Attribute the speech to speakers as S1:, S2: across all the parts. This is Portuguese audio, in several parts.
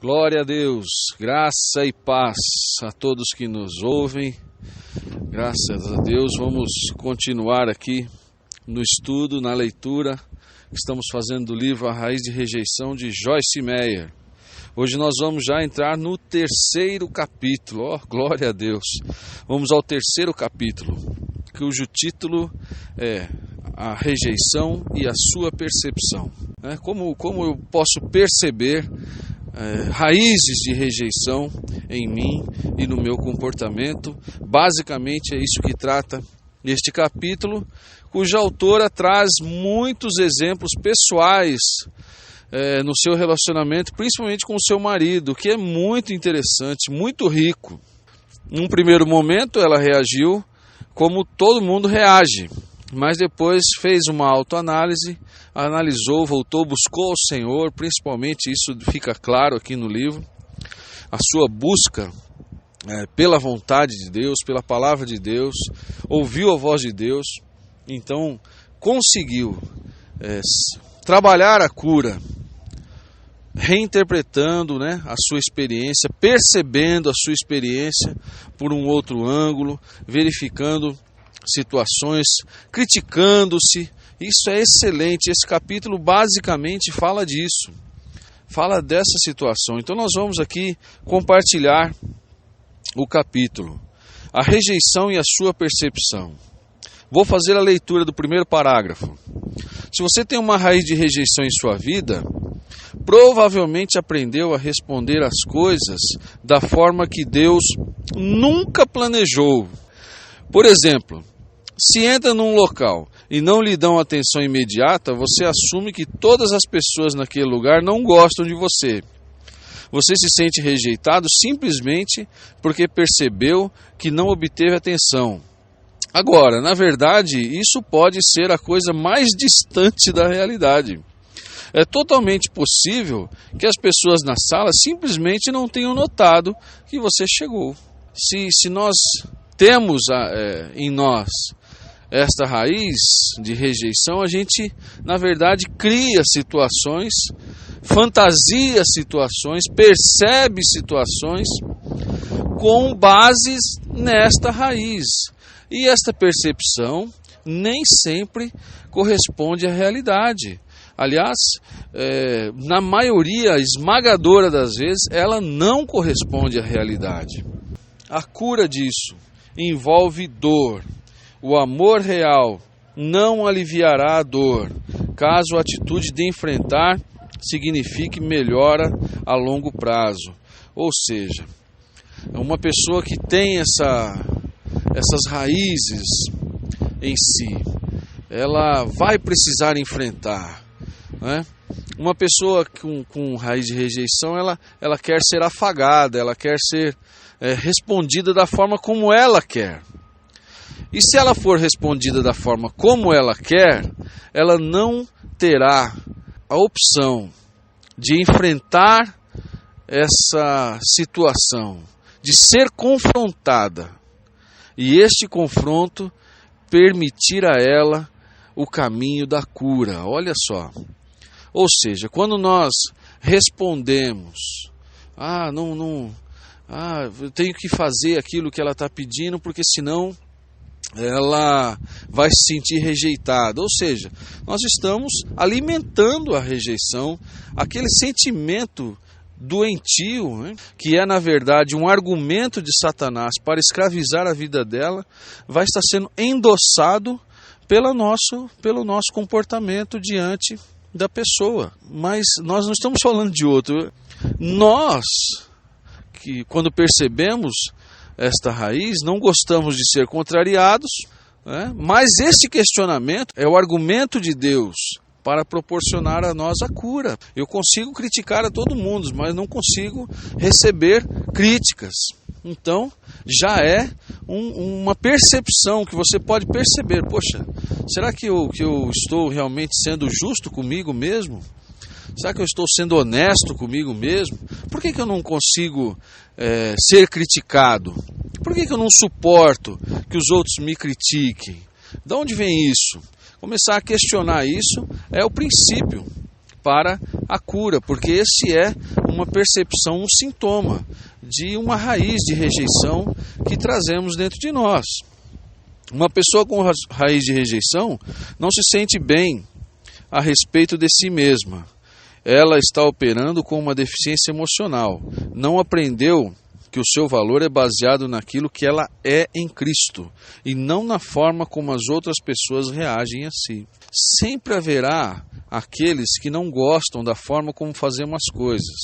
S1: Glória a Deus, graça e paz a todos que nos ouvem. Graças a Deus, vamos continuar aqui no estudo, na leitura que estamos fazendo do livro A Raiz de Rejeição de Joyce Meyer. Hoje nós vamos já entrar no terceiro capítulo, glória a Deus. Vamos ao terceiro capítulo, cujo título é A Rejeição e a Sua Percepção. Como eu posso perceber raízes de rejeição em mim e no meu comportamento? Basicamente é isso que trata este capítulo, cuja autora traz muitos exemplos pessoais no seu relacionamento, principalmente com o seu marido, que é muito interessante, muito rico. Num primeiro momento ela reagiu como todo mundo reage, mas depois fez uma autoanálise, analisou, voltou, buscou o Senhor, principalmente isso fica claro aqui no livro, a sua busca pela vontade de Deus, pela palavra de Deus, ouviu a voz de Deus, então conseguiu trabalhar a cura, reinterpretando a sua experiência, percebendo a sua experiência por um outro ângulo, verificando situações, criticando-se. Isso é excelente. Esse capítulo basicamente fala disso, fala dessa situação. Então nós vamos aqui compartilhar o capítulo, a rejeição e a sua percepção. Vou fazer a leitura do primeiro parágrafo. Se você tem uma raiz de rejeição em sua vida, provavelmente aprendeu a responder às coisas da forma que Deus nunca planejou. Por exemplo, se entra num local e não lhe dão atenção imediata, você assume que todas as pessoas naquele lugar não gostam de você. Você se sente rejeitado simplesmente porque percebeu que não obteve atenção. Agora, na verdade, isso pode ser a coisa mais distante da realidade. É totalmente possível que as pessoas na sala simplesmente não tenham notado que você chegou. Se nós temos em nós esta raiz de rejeição, a gente, na verdade, cria situações, fantasia situações, percebe situações com bases nesta raiz. E esta percepção nem sempre corresponde à realidade. Aliás, na maioria esmagadora das vezes, ela não corresponde à realidade. A cura disso envolve dor. O amor real não aliviará a dor, caso a atitude de enfrentar signifique melhora a longo prazo. Ou seja, uma pessoa que tem essas raízes em si, ela vai precisar enfrentar. Uma pessoa com raiz de rejeição, ela quer ser afagada, ela quer ser respondida da forma como ela quer. E se ela for respondida da forma como ela quer, ela não terá a opção de enfrentar essa situação, de ser confrontada. E este confronto permitir a ela o caminho da cura. Olha só. Ou seja, quando nós respondemos, eu tenho que fazer aquilo que ela está pedindo, porque senão ela vai se sentir rejeitada. Ou seja, nós estamos alimentando a rejeição, aquele sentimento doentio, que é na verdade um argumento de Satanás para escravizar a vida dela, vai estar sendo endossado pelo nosso comportamento diante da pessoa. Mas nós não estamos falando de outro. Nós, que quando percebemos esta raiz, não gostamos de ser contrariados, mas este questionamento é o argumento de Deus para proporcionar a nós a cura. Eu consigo criticar a todo mundo, mas não consigo receber críticas. Então, já é uma percepção que você pode perceber. Poxa, será que eu estou realmente sendo justo comigo mesmo? Será que eu estou sendo honesto comigo mesmo? Por que eu não consigo ser criticado? Por que eu não suporto que os outros me critiquem? De onde vem isso? Começar a questionar isso é o princípio para a cura, porque esse é uma percepção, um sintoma de uma raiz de rejeição que trazemos dentro de nós. Uma pessoa com raiz de rejeição não se sente bem a respeito de si mesma. Ela está operando com uma deficiência emocional. Não aprendeu que o seu valor é baseado naquilo que ela é em Cristo e não na forma como as outras pessoas reagem a si. Sempre haverá aqueles que não gostam da forma como fazemos as coisas.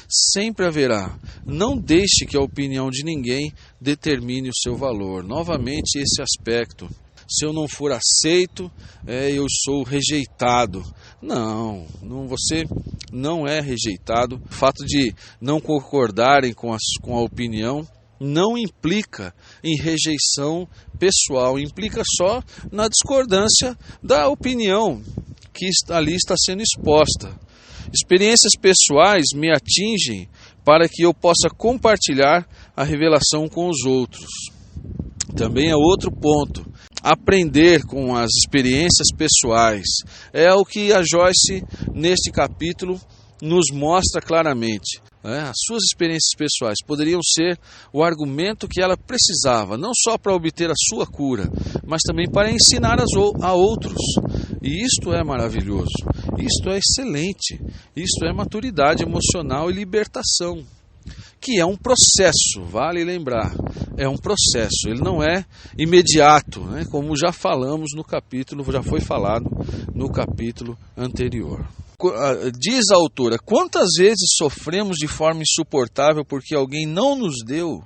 S1: Sempre haverá. Não deixe que a opinião de ninguém determine o seu valor. Novamente esse aspecto. Se eu não for aceito, eu sou rejeitado. Não, você não é rejeitado. O fato de não concordarem com a opinião não implica em rejeição pessoal, implica só na discordância da opinião que ali está sendo exposta. Experiências pessoais me atingem para que eu possa compartilhar a revelação com os outros. Também é outro ponto. Aprender com as experiências pessoais é o que a Joyce, neste capítulo, nos mostra claramente. As suas experiências pessoais poderiam ser o argumento que ela precisava, não só para obter a sua cura, mas também para ensinar a outros. E isto é maravilhoso, isto é excelente, isto é maturidade emocional e libertação, que é um processo, vale lembrar, é um processo, ele não é imediato, como já falamos no capítulo, já foi falado no capítulo anterior. Diz a autora, quantas vezes sofremos de forma insuportável porque alguém não nos deu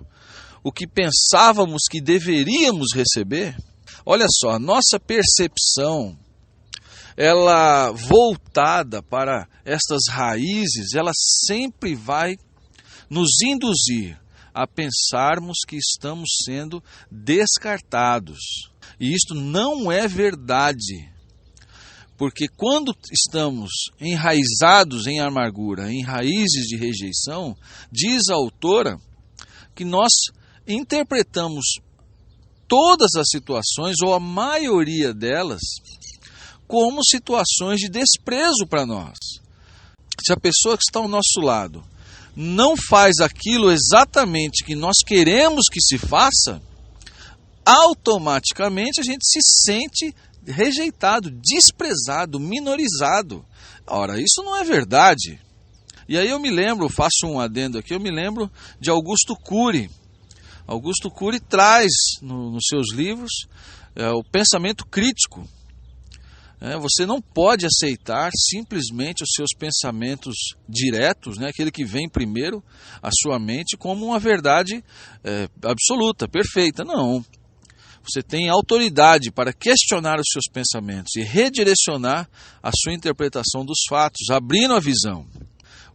S1: o que pensávamos que deveríamos receber? Olha só, a nossa percepção, ela voltada para estas raízes, ela sempre vai nos induzir a pensarmos que estamos sendo descartados. E isto não é verdade. Porque quando estamos enraizados em amargura, em raízes de rejeição, diz a autora que nós interpretamos todas as situações, ou a maioria delas, como situações de desprezo para nós. Se a pessoa que está ao nosso lado não faz aquilo exatamente que nós queremos que se faça, automaticamente a gente se sente rejeitado, desprezado, minorizado. Ora, isso não é verdade. E aí eu me lembro, faço um adendo aqui, eu me lembro de Augusto Cury. Augusto Cury traz nos seus livros o pensamento crítico. Você não pode aceitar simplesmente os seus pensamentos diretos, aquele que vem primeiro à sua mente, como uma verdade absoluta, perfeita. Não. Você tem autoridade para questionar os seus pensamentos e redirecionar a sua interpretação dos fatos, abrindo a visão.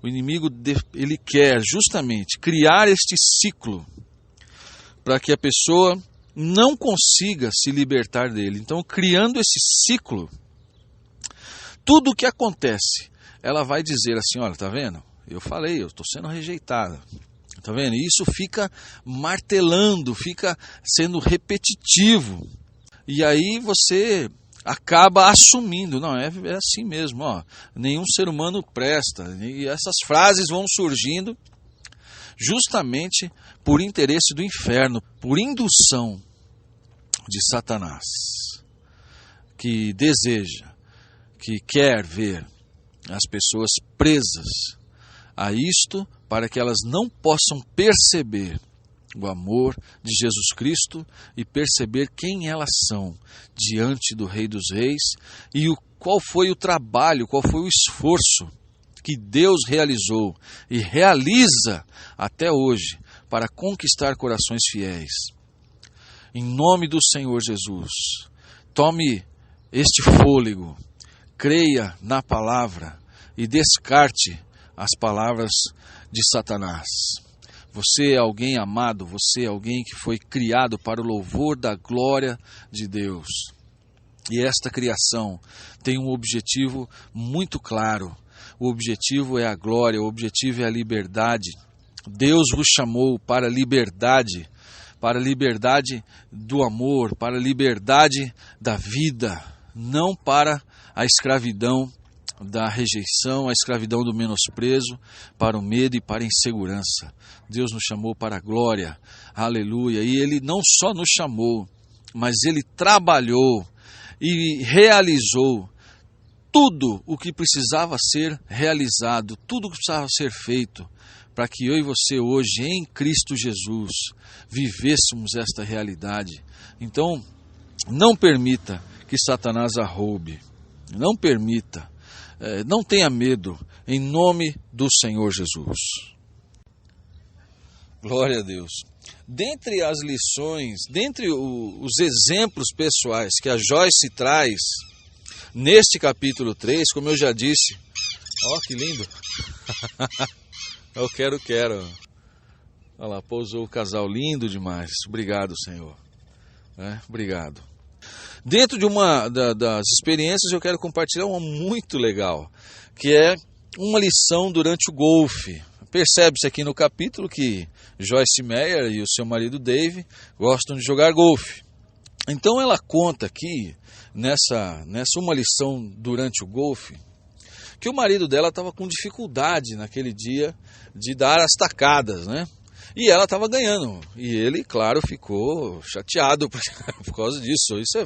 S1: O inimigo ele quer justamente criar este ciclo para que a pessoa não consiga se libertar dele. Então, criando esse ciclo, tudo o que acontece, ela vai dizer assim, olha, tá vendo? Eu falei, eu estou sendo rejeitada. Tá vendo? Isso fica martelando, fica sendo repetitivo. E aí você acaba assumindo, não, é assim mesmo, nenhum ser humano presta. E essas frases vão surgindo justamente por interesse do inferno, por indução de Satanás, que deseja, que quer ver as pessoas presas a isto, para que elas não possam perceber o amor de Jesus Cristo e perceber quem elas são diante do Rei dos Reis e qual foi o trabalho, qual foi o esforço que Deus realizou e realiza até hoje para conquistar corações fiéis. Em nome do Senhor Jesus, tome este fôlego, creia na palavra e descarte as palavras de Satanás. Você é alguém amado, você é alguém que foi criado para o louvor da glória de Deus. E esta criação tem um objetivo muito claro. O objetivo é a glória, o objetivo é a liberdade. Deus vos chamou para a liberdade do amor, para a liberdade da vida, não para a escravidão da rejeição, a escravidão do menosprezo, para o medo e para a insegurança. Deus nos chamou para a glória, aleluia, e Ele não só nos chamou, mas Ele trabalhou e realizou tudo o que precisava ser realizado, tudo o que precisava ser feito, para que eu e você hoje, em Cristo Jesus, vivêssemos esta realidade. Então, não permita que Satanás a roube, não permita, não tenha medo, em nome do Senhor Jesus. Glória a Deus. Dentre as lições, dentre os exemplos pessoais que a Joyce traz neste capítulo 3, como eu já disse, ó que lindo, eu quero. Olha lá, pousou o casal, lindo demais, obrigado Senhor, obrigado. Dentro de uma das experiências eu quero compartilhar uma muito legal, que é uma lição durante o golfe. Percebe-se aqui no capítulo que Joyce Meyer e o seu marido Dave gostam de jogar golfe. Então ela conta aqui, nessa uma lição durante o golfe, que o marido dela estava com dificuldade naquele dia de dar as tacadas, né? E ela estava ganhando. E ele, claro, ficou chateado por causa disso. Isso é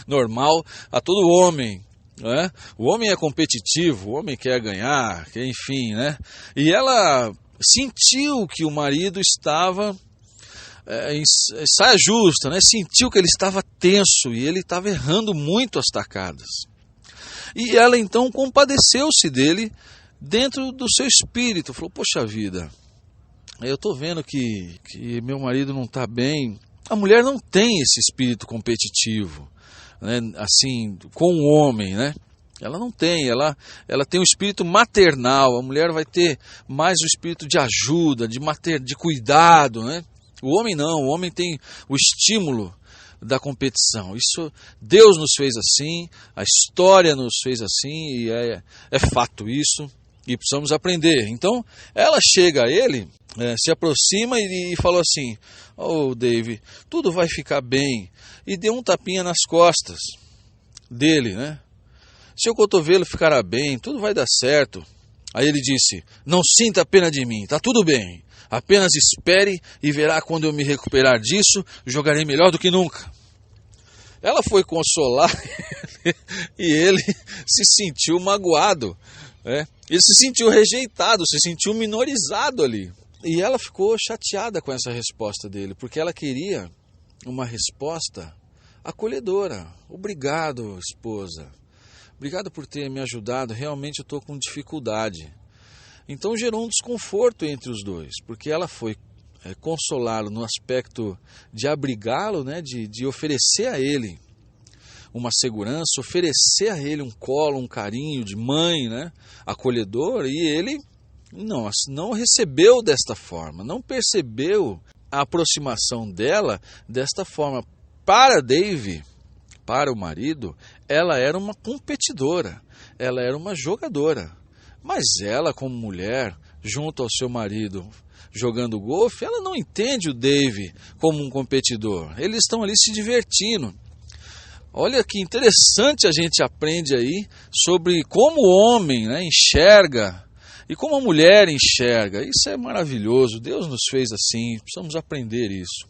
S1: normal a todo homem, né? O homem é competitivo, o homem quer ganhar, enfim, né? E ela sentiu que o marido estava em saia justa, né? Sentiu que ele estava tenso e ele estava errando muito as tacadas. E ela então compadeceu-se dele dentro do seu espírito. Falou, poxa vida, eu estou vendo que meu marido não está bem. A mulher não tem esse espírito competitivo, né? Assim, com o homem, né? Ela não tem, ela tem um espírito maternal. A mulher vai ter mais o espírito de ajuda, de cuidado, né? O homem não, o homem tem o estímulo da competição. Isso, Deus nos fez assim, a história nos fez assim, e é fato isso, e precisamos aprender. Então, ela chega a ele, se aproxima e falou assim, Dave, tudo vai ficar bem, e deu um tapinha nas costas dele, né? Seu cotovelo ficará bem, tudo vai dar certo. Aí ele disse, não sinta pena de mim, tá tudo bem. Apenas espere e verá quando eu me recuperar disso, jogarei melhor do que nunca. Ela foi consolar e ele se sentiu magoado, né? Ele se sentiu rejeitado, se sentiu minorizado ali. E ela ficou chateada com essa resposta dele, porque ela queria uma resposta acolhedora. Obrigado, esposa. Obrigado por ter me ajudado, realmente eu estou com dificuldade. Então gerou um desconforto entre os dois, porque ela foi consolá-lo no aspecto de abrigá-lo, né, de oferecer a ele uma segurança, oferecer a ele um colo, um carinho de mãe, né, acolhedor, e ele não recebeu desta forma, não percebeu a aproximação dela desta forma. Para Dave, para o marido, ela era uma competidora, ela era uma jogadora. Mas ela, como mulher, junto ao seu marido, jogando golfe, ela não entende o Dave como um competidor. Eles estão ali se divertindo. Olha que interessante, a gente aprende aí sobre como o homem, né, enxerga e como a mulher enxerga. Isso é maravilhoso, Deus nos fez assim, precisamos aprender isso.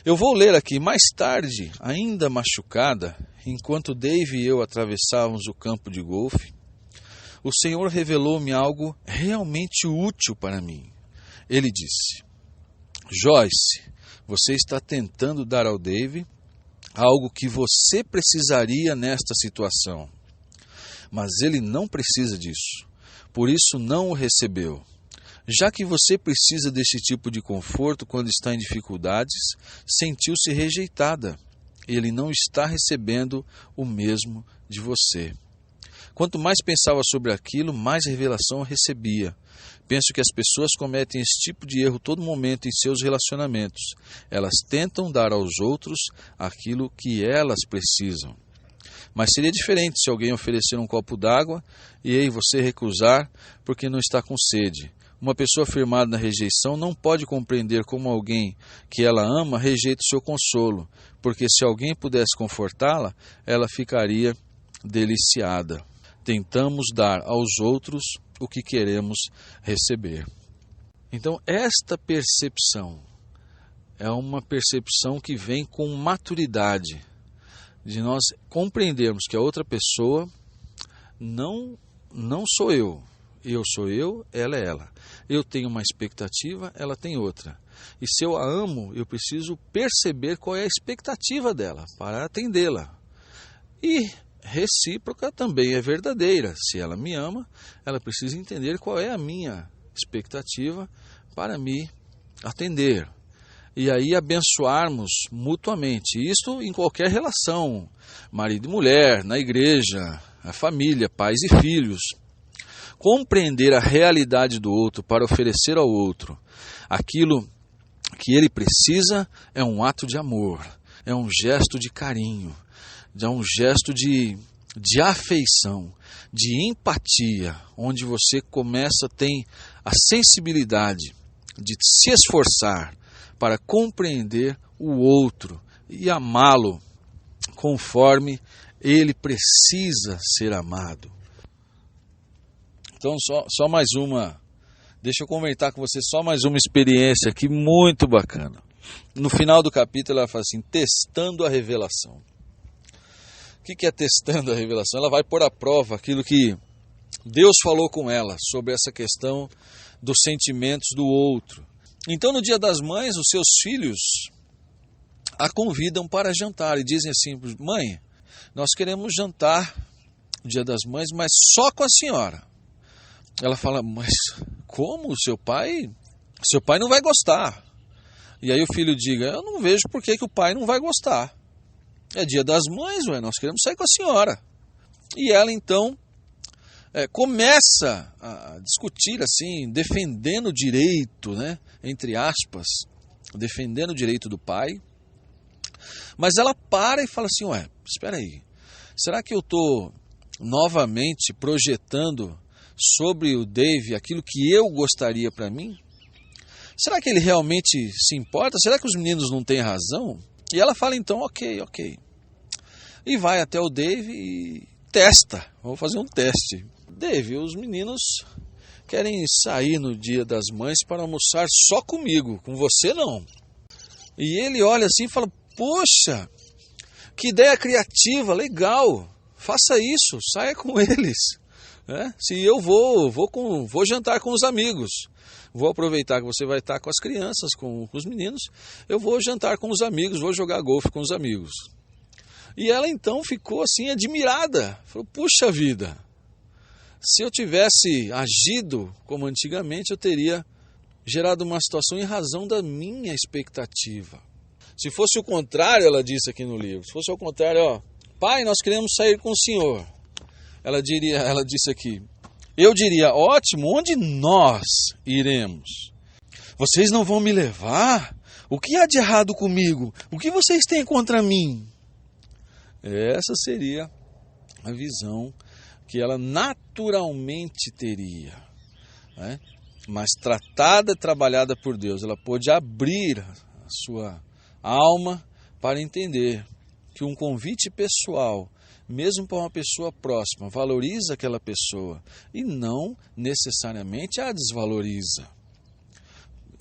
S1: Eu vou ler aqui, mais tarde, ainda machucada, enquanto Dave e eu atravessávamos o campo de golfe, o Senhor revelou-me algo realmente útil para mim. Ele disse, Joyce, você está tentando dar ao Dave algo que você precisaria nesta situação, mas ele não precisa disso, por isso não o recebeu. Já que você precisa desse tipo de conforto quando está em dificuldades, sentiu-se rejeitada. Ele não está recebendo o mesmo de você. Quanto mais pensava sobre aquilo, mais revelação recebia. Penso que as pessoas cometem esse tipo de erro todo momento em seus relacionamentos. Elas tentam dar aos outros aquilo que elas precisam. Mas seria diferente se alguém oferecer um copo d'água e aí você recusar porque não está com sede. Uma pessoa firmada na rejeição não pode compreender como alguém que ela ama rejeita o seu consolo, porque se alguém pudesse confortá-la, ela ficaria deliciada. tentamos dar aos outros o que queremos receber. Então, esta percepção é uma percepção que vem com maturidade, de nós compreendermos que a outra pessoa não sou eu sou eu, ela é ela. Eu tenho uma expectativa, ela tem outra. E se eu a amo, eu preciso perceber qual é a expectativa dela para atendê-la. E recíproca também é verdadeira. Se ela me ama, ela precisa entender qual é a minha expectativa para me atender. E aí abençoarmos mutuamente. Isto em qualquer relação, marido e mulher, na igreja, a família, pais e filhos. Compreender a realidade do outro para oferecer ao outro aquilo que ele precisa é um ato de amor, é um gesto de carinho, é um gesto de afeição, de empatia, onde você começa a ter a sensibilidade de se esforçar para compreender o outro e amá-lo conforme ele precisa ser amado. Então, só mais uma, deixa eu comentar com você só mais uma experiência aqui muito bacana. No final do capítulo ela fala assim, testando a revelação. O que é testando a revelação? Ela vai pôr à prova aquilo que Deus falou com ela sobre essa questão dos sentimentos do outro. Então, no Dia das Mães, os seus filhos a convidam para jantar e dizem assim, mãe, nós queremos jantar no Dia das Mães, mas só com a senhora. Ela fala, mas como? Seu pai não vai gostar. E aí o filho diga, eu não vejo por que o pai não vai gostar. É Dia das Mães, nós queremos sair com a senhora. E ela então começa a discutir assim, defendendo o direito, né, entre aspas, defendendo o direito do pai. Mas ela para e fala assim, espera aí, será que eu estou novamente projetando sobre o Dave aquilo que eu gostaria para mim? Será que ele realmente se importa? Será que os meninos não têm razão? E ela fala então, ok. E vai até o Dave e testa, vou fazer um teste. Dave, os meninos querem sair no Dia das Mães para almoçar só comigo, com você não. E ele olha assim e fala, poxa, que ideia criativa, legal, faça isso, saia com eles. Se eu vou jantar com os amigos, vou aproveitar que você vai estar com as crianças, com os meninos, eu vou jantar com os amigos, vou jogar golfe com os amigos. E ela então ficou assim admirada, falou, puxa vida, se eu tivesse agido como antigamente, eu teria gerado uma situação em razão da minha expectativa. Se fosse o contrário, ela disse aqui no livro, se fosse o contrário, pai, nós queremos sair com o senhor. Ela disse aqui, eu diria, ótimo, onde nós iremos? Vocês não vão me levar? O que há de errado comigo? O que vocês têm contra mim? Essa seria a visão que ela naturalmente teria, né? Mas tratada e trabalhada por Deus, ela pôde abrir a sua alma para entender que um convite pessoal, mesmo para uma pessoa próxima, valoriza aquela pessoa e não necessariamente a desvaloriza.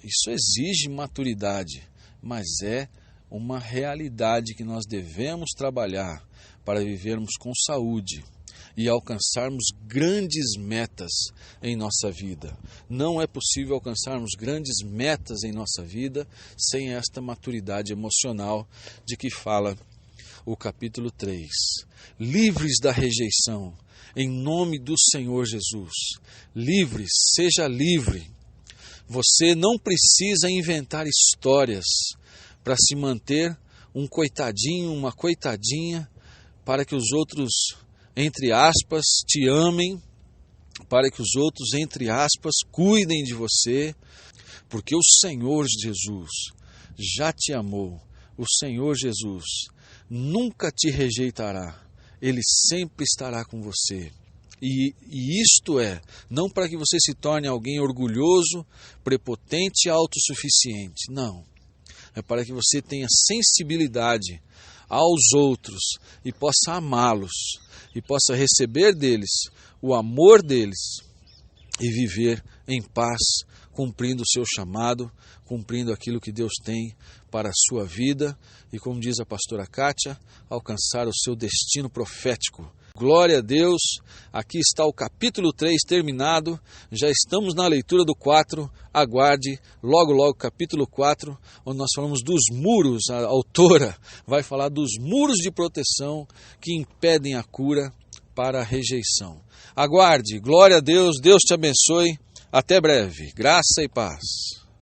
S1: Isso exige maturidade, mas é uma realidade que nós devemos trabalhar para vivermos com saúde e alcançarmos grandes metas em nossa vida. Não é possível alcançarmos grandes metas em nossa vida sem esta maturidade emocional de que fala o capítulo 3. Livres da rejeição, em nome do Senhor Jesus. Livres, seja livre. Você não precisa inventar histórias para se manter um coitadinho, uma coitadinha, para que os outros, entre aspas, te amem, para que os outros, entre aspas, cuidem de você, porque o Senhor Jesus já te amou. O Senhor Jesus nunca te rejeitará, Ele sempre estará com você. E isto não para que você se torne alguém orgulhoso, prepotente e autossuficiente, não. É para que você tenha sensibilidade aos outros e possa amá-los e possa receber deles o amor deles e viver em paz, cumprindo o seu chamado, cumprindo aquilo que Deus tem para a sua vida e, como diz a pastora Kátia, alcançar o seu destino profético. Glória a Deus, aqui está o capítulo 3 terminado, já estamos na leitura do 4, aguarde logo logo capítulo 4, onde nós falamos dos muros, a autora vai falar dos muros de proteção que impedem a cura para a rejeição. Aguarde, glória a Deus, Deus te abençoe, até breve, graça e paz.